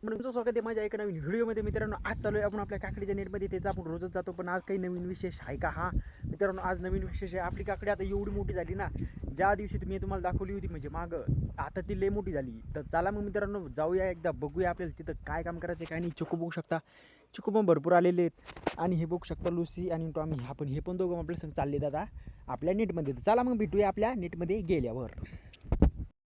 तुमचं स्वागत आहे माझ्या एका नवीन व्हिडिओमध्ये मित्रांनो. आज चालू आहे आपण आपल्या काकडीच्या नेटमध्ये. त्याचा आपण रोजच जातो, पण आज काही नवीन विशेष आहे का? हा मित्रांनो, आज नवीन विशेष आहे. आपली काकडी आता एवढी मोठी झाली ना, ज्या दिवशी तुम्हाला दाखवली होती म्हणजे मागं, आता ती लय मोठी झाली. तर चला मग मित्रांनो, जाऊया एकदा, बघूया आपल्याला तिथं काय काम करायचं काय नाही. चिकू बघू शकता, चिकू पण भरपूर आलेले आहेत. आणि हे बघू शकता लुसी आणि टॉमी, हे पण दोघं आपल्या संग चालले दादा आपल्या नेटमध्ये. तर चला मग भेटूया आपल्या नेटमध्ये गेल्यावर.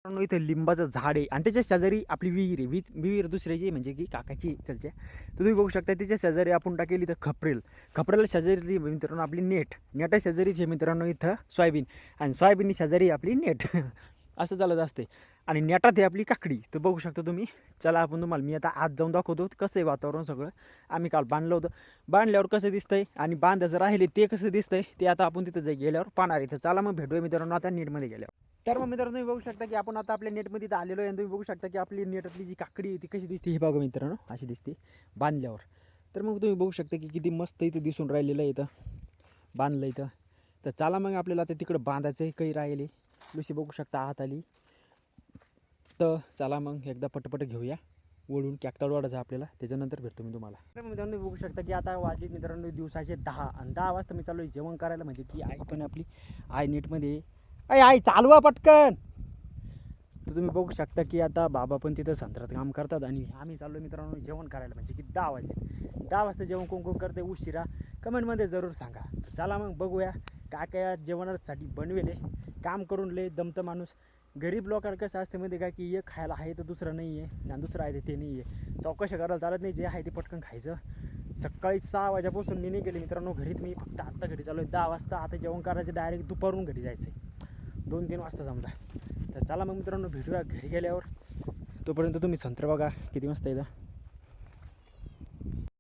इथे लिंबाचं झाड आहे आणि त्याच्या शेजारी आपली विहीर आहे. विहीर दुसऱ्याची म्हणजे की काकाची त्याच्या. तर तुम्ही बघू शकता त्याच्या शेजारी आपण टाकेली तर खपरेल शेजारी मित्रांनो आपली नेटा शेजारीची मित्रांनो इथं सोयाबीन, आणि सोयाबीन शेजारी आपली नेट असं चालत असते. आणि नेटात आहे आपली काकडी. तर बघू शकता तुम्ही. चला आपण तुम्हाला मी आता आज जाऊन दाखवतो कसं आहे वातावरण सगळं. आम्ही काल बांधलं होतं, बांधल्यावर कसं दिसतंय आणि बांधायचं राहिले ते कसं दिसतंय ते आता आपण तिथं गेल्यावर पाहणार आहे. तर चला मग भेटूया मित्रांनो आता नेटमध्ये गेल्यावर. तर मग मित्रांनो तुम्ही बघू शकता की आपण आता आपल्या नेटमध्ये इथं आलेलो आहे. आणि तुम्ही बघू शकता की आपली नेटातली जी काकडी आहे ती कशी दिसते हे बघा मित्रांनो, अशी दिसते बांधल्यावर. तर मग तुम्ही बघू शकता की किती मस्त इथं दिसून राहिलेलं आहे इथं बांधलं इथं. तर चला मग आपल्याला आता तिकडं बांधायचं काही राहिले. लुसी बघू शकता आत आली. तर चला मग एकदा पटपट घेऊया वळून कॅक्टाळ वाढायचं आपल्याला, त्याच्यानंतर भेटतो मी तुम्हाला. तर मित्रांनो बघू शकता की आता वाजले मित्रांनो दिवसाचे 10 आणि 10 वाजता मी चालू आहे जेवण करायला. म्हणजे की आई पण आपली आई नेटमध्ये, आई चालवा पटकन. तर तुम्ही बघू शकता की आता बाबा पण तिथं संत्रात काम करतात आणि आम्ही चाललो मित्रांनो जेवण करायला. म्हणजे की 10 वाजले. 10 वाजता जेवण कोण करते उशिरा कमेंटमध्ये जरूर सांगा. तर चला मग बघूया काय काय जेवणासाठी बनवेले. काम करून लय दमतं माणूस. गरीब लोकांना कसं असते मध्ये काय की एक खायला आहे तर दुसरं नाही आहे, आणि दुसरं आहे ते नाही आहे. चौकशी करायला चालत नाही, जे आहे ते पटकन खायचं. सकाळी 6 वाजेपासून मी नाही गेले मित्रांनो घरीत. मी फक्त आत्ता घरी चालू आहे 10 वाजता. आता जेवण करायचं, डायरेक्ट दुपारून घरी जायचं आहे 2-3 वाजता समजा. तर चला मग मित्रांनो भेटूया घरी गेल्यावर. तोपर्यंत तुम्ही संत्र बघा किती मस्त आहे.